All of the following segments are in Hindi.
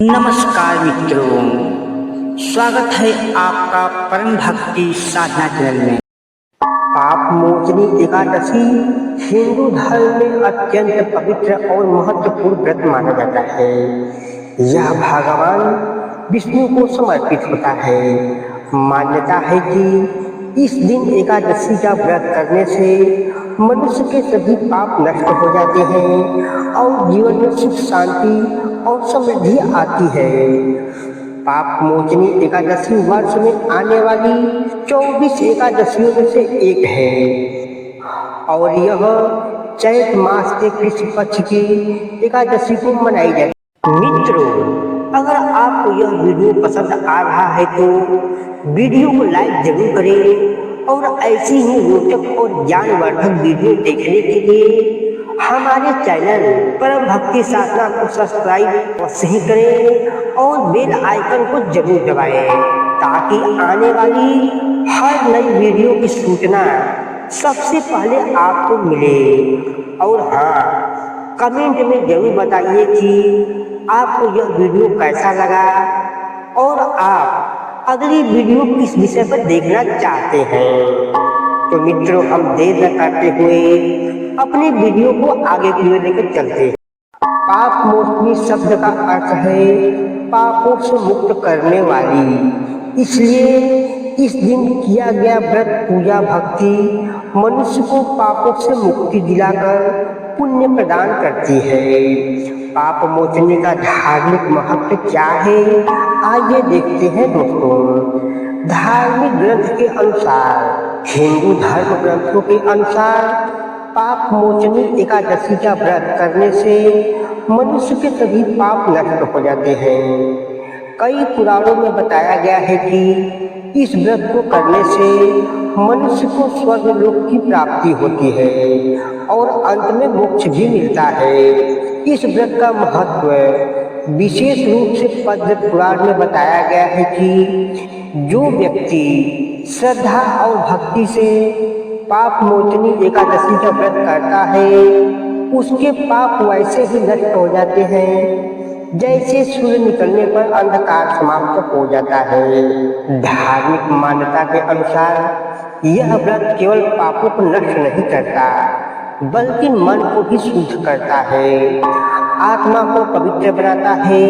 नमस्कार मित्रों, स्वागत है आपका परम भक्ति साधना चैनल में। पाप मोचनी एकादशी हिंदू धर्म में अत्यंत पवित्र और महत्वपूर्ण व्रत माना जाता है। यह भगवान विष्णु को समर्पित होता है। मान्यता है कि इस दिन एकादशी का व्रत करने से मनुष्य के सभी पाप नष्ट हो जाते हैं और जीवन में सुख शांति और समृद्धि आती है। पाप मोचनी एकादशी वर्ष में आने वाली 24 एकादशियों में से एक है और यह चैत मास के कृष्ण पक्ष की एकादशी को मनाई जाती है। मित्रों, अगर आपको यह वीडियो पसंद आ रहा है तो वीडियो को लाइक जरूर करें और ऐसी ही रोचक और ज्ञानवर्धक वीडियो देखने के लिए हमारे चैनल परम भक्ति साधना को सब्सक्राइब अवश्य ही करें और बेल आइकन को जरूर दबाएं ताकि आने वाली हर नई वीडियो की सूचना सबसे पहले आपको मिले। और हाँ, कमेंट में जरूर बताइए कि आपको यह वीडियो कैसा लगा और आप अगली वीडियो किस विषय पर देखना चाहते हैं। तो मित्रों, हम देर न करते हुए अपनी वीडियो को आगे की ओर लेकर चलते हैं। पाप मोचनी शब्द का अर्थ है पापों से मुक्त करने वाली। इसलिए इस दिन किया गया व्रत पूजा भक्ति मनुष्य को पापों से मुक्ति दिलाकर पुण्य प्रदान करती है। पाप मोचनी का धार्मिक महत्व क्या है, आइए देखते हैं दोस्तों। धार्मिक ग्रंथ के अनुसार, हिंदू धर्म ग्रंथों के अनुसार पाप मोचनी एकादशी का व्रत करने से मनुष्य के सभी पाप नष्ट हो जाते हैं। कई पुराणों में बताया गया है कि इस व्रत को करने से मनुष्य को स्वर्ग लोक की प्राप्ति होती है और अंत में मोक्ष भी मिलता है। इस व्रत का महत्व विशेष रूप से पद्म पुराण में बताया गया है कि जो व्यक्ति श्रद्धा और भक्ति से पाप मोचनी एकादशी का व्रत करता है उसके पाप वैसे ही नष्ट हो जाते हैं जैसे सूर्य निकलने पर अंधकार समाप्त हो जाता है। धार्मिक मान्यता के अनुसार यह व्रत केवल पापों को नष्ट नहीं करता बल्कि मन को भी शुद्ध करता है, आत्मा को पवित्र बनाता है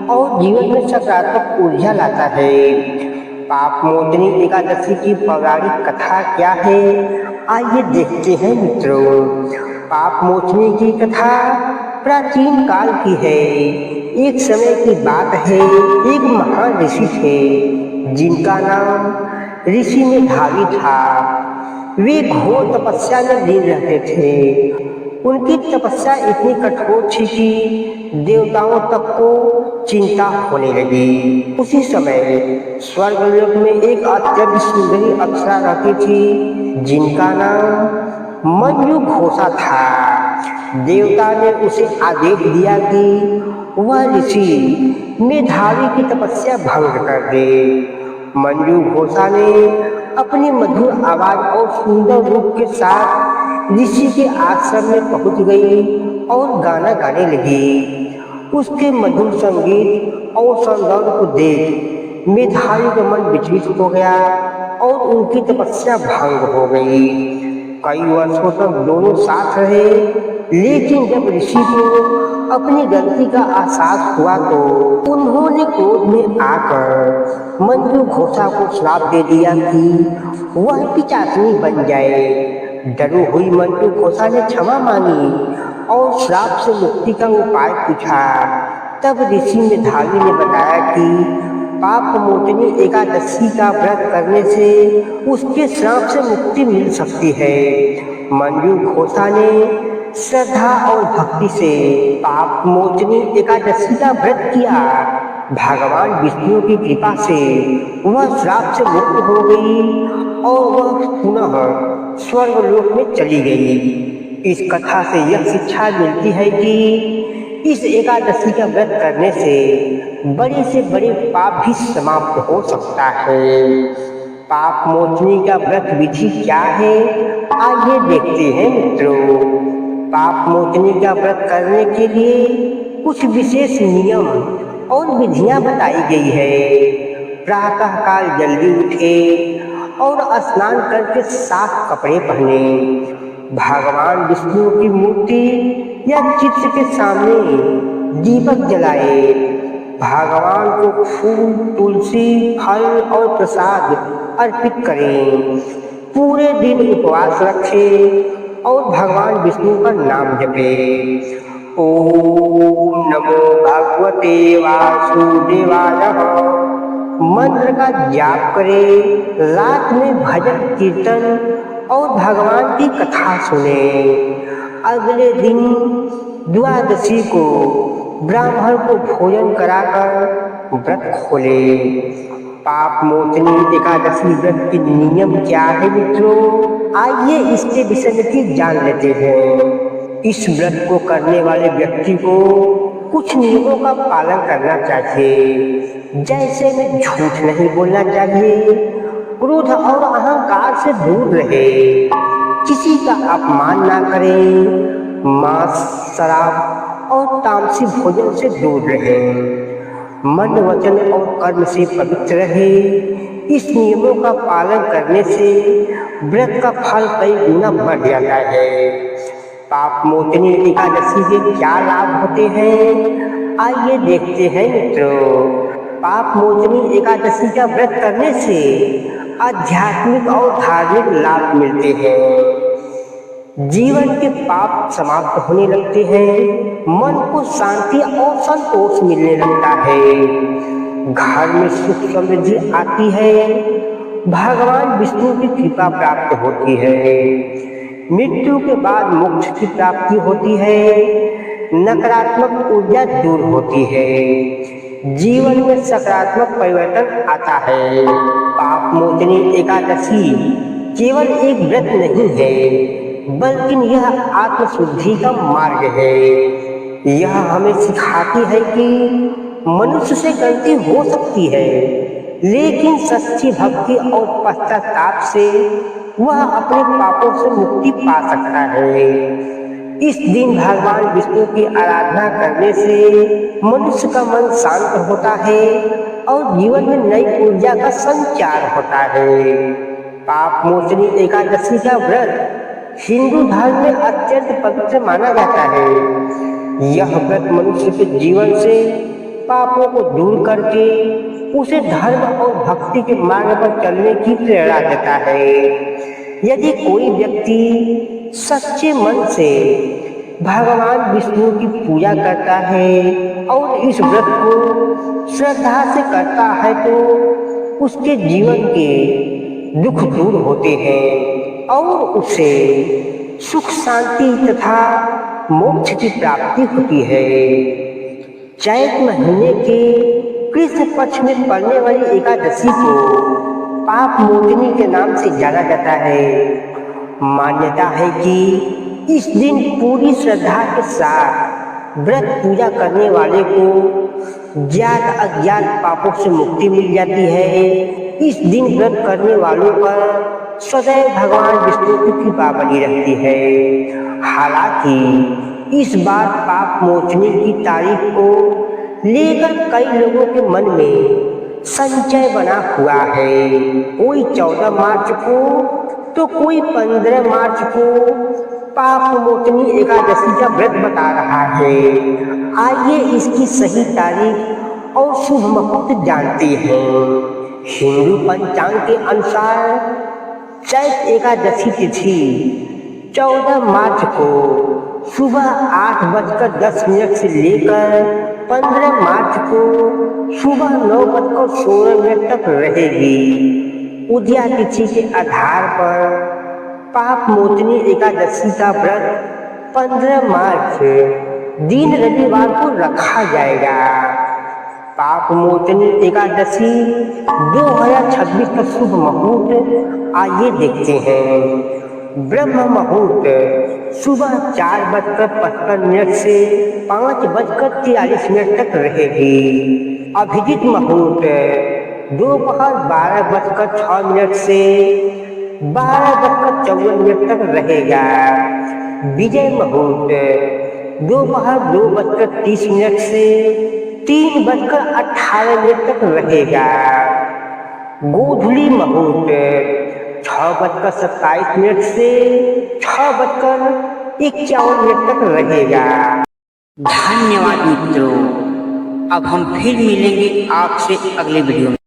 और जीवन में सकारात्मक ऊर्जा लाता है। पाप मोचनी एकादशी की पौराणिक कथा क्या है, आइए देखते हैं मित्रों। पाप मोचनी की कथा प्राचीन काल की है। एक समय की बात है, एक महान ऋषि थे जिनका नाम ऋषि मेधावी था। वे घोर तपस्या में लीन रहते थे। उनकी तपस्या इतनी कठोर थी कि देवताओं तक को चिंता होने लगी। उसी समय स्वर्गलोक में एक अत्यंत सुंदरी अप्सरा रहती थी जिनका नाम मंजू घोषा था। देवता ने उसे आदेश दिया कि वह ऋषि मेधावी की तपस्या भंग कर दे। मंजू घोषा ने अपनी मधुर आवाज और सुंदर रूप के साथ ऋषि के आश्रम में पहुंच गई और गाना गाने लगी। उसके मधुर संगीत और सौंदर्य को देख मेधावी का मन विचलित हो गया और उनकी तपस्या भंग हो गई। कई वर्षों तक दोनों साथ रहे, लेकिन जब ऋषि को अपनी गलती का एहसास हुआ तो उन्होंने क्रोध में आकर मंजू घोषा को श्राप दे दिया कि वह पिशाचिनी बन जाए। डरी हुई मंजू घोषा ने क्षमा मांगी और श्राप से मुक्ति का उपाय पूछा। तब ऋषि मेधावी ने बताया कि पाप मोचनी एकादशी का व्रत करने से उसके श्राप से मुक्ति मिल सकती है। मंजू घोषा ने श्रद्धा और भक्ति से पाप मोचनी एकादशी का व्रत किया। भगवान विष्णु की कृपा से वह श्राप से मुक्त हो गई और वह पुनः स्वर्ग लोक में चली गई। इस कथा से यह शिक्षा मिलती है कि इस एकादशी का व्रत करने से बड़े पाप भी समाप्त हो सकता है। पाप मोचनी का व्रत विधि क्या है, आइए देखते हैं मित्रों। पाप मोचनी का व्रत करने के लिए कुछ विशेष नियम और विधियां बताई गई है। प्रातः काल जल्दी उठे और स्नान करके साफ कपड़े पहने, भगवान विष्णु की मूर्ति या चित्र के सामने दीपक जलाए, भगवान को फूल, तुलसी, फल और प्रसाद अर्पित करें, पूरे दिन उपवास रखें और भगवान विष्णु का नाम जपे। ओम नमो भगवते वासुदेवाय मंत्र का जाप करें, रात में भजन कीर्तन और भगवान की कथा सुने। अगले दिन द्वादशी को ब्राह्मण को भोजन कराकर व्रत खोले। पाप मोचनी एकादशी व्रत के नियम क्या है मित्रों, आइए इसके विषय में जान लेते हैं। इस व्रत को करने वाले व्यक्ति को कुछ नियमों का पालन करना चाहिए, जैसे में झूठ नहीं बोलना चाहिए, क्रोध और अहंकार से दूर रहे, किसी का अपमान ना करें, मांस, शराब और तामसी भोजन से दूर रहे, मन, वचन और कर्म से पवित्र रहे। इस नियमों का पालन करने से व्रत का फल कई गुना बढ़ जाता है। पाप मोचनी एकादशी के क्या लाभ होते हैं, आइए देखते हैं मित्रों। पाप मोचनी एकादशी का व्रत करने से आध्यात्मिक और धार्मिक लाभ मिलते हैं। जीवन के पाप समाप्त होने लगते हैं, मन को शांति और संतोष मिलने लगता है, घर में सुख समृद्धि आती है, भगवान विष्णु की कृपा प्राप्त होती है, मृत्यु के बाद मोक्ष की प्राप्ति होती है, नकारात्मक ऊर्जा दूर होती है, जीवन में सकारात्मक परिवर्तन आता है। पाप मोचनी एकादशी केवल एक व्रत नहीं है, बल्कि यह आत्मशुद्धि का मार्ग है। यह हमें सिखाती है कि मनुष्य से गलती हो सकती है, लेकिन सच्ची भक्ति और पश्चाताप से वह अपने पापों से मुक्ति पा सकता है। इस दिन भगवान विष्णु की आराधना करने से मनुष्य का मन शांत होता है और जीवन में नई ऊर्जा का संचार होता है। पाप मोचनी एकादशी का व्रत हिंदू धर्म में अत्यंत पवित्र माना जाता है। यह व्रत मनुष्य के जीवन से पापों को दूर करके उसे धर्म और भक्ति के मार्ग पर चलने की प्रेरणा देता है। यदि कोई व्यक्ति सच्चे मन से भगवान विष्णु की पूजा करता है और इस व्रत को श्रद्धा से करता है, तो उसके जीवन के दुख दूर होते हैं और उसे सुख, शांति तथा मोक्ष की प्राप्ति होती है। चैत महीने के कृष्ण पक्ष में पड़ने वाली एकादशी को पाप मोचनी के नाम से जाना जाता है। मान्यता है कि इस दिन पूरी श्रद्धा के साथ व्रत पूजा करने वाले को ज्ञात अज्ञात पापों से मुक्ति मिल जाती है। इस दिन व्रत करने वालों पर सदैव भगवान विष्णु की कृपा बनी रहती है। हालांकि इस बार पाप मोचनी की तारीख को लेकर कई लोगों के मन में संचय बना हुआ है। कोई 14 मार्च को तो कोई 15 मार्च को पाप मोचनी एकादशी का व्रत बता रहा है। आइए इसकी सही तारीख और शुभ मुहूर्त जानते हैं। हिंदू पंचांग के अनुसार चैत एकादशी तिथि 14 मार्च को सुबह 8:10 से लेकर 15 मार्च को सुबह 9:16 तक रहेगी। उदया तिथि के आधार पर पाप मोचनी एकादशी का व्रत 15 मार्च दिन रविवार को रखा जाएगा। पाप मोचनी एकादशी 2026 का शुभ मुहूर्त आइए देखते हैं। ब्रह्म मुहूर्त सुबह 4:55 से 5:43 तक रहेगी। अभिजीत मुहूर्त दोपहर 12:06 से 12:54 तक रहेगा। विजय मुहूर्त दोपहर 2:30 से 3:18 तक रहेगा। गोधूली मुहूर्त 6:27 से 6:51 तक रहेगा। धन्यवाद मित्रों। अब हम फिर मिलेंगे आपसे अगले वीडियो में।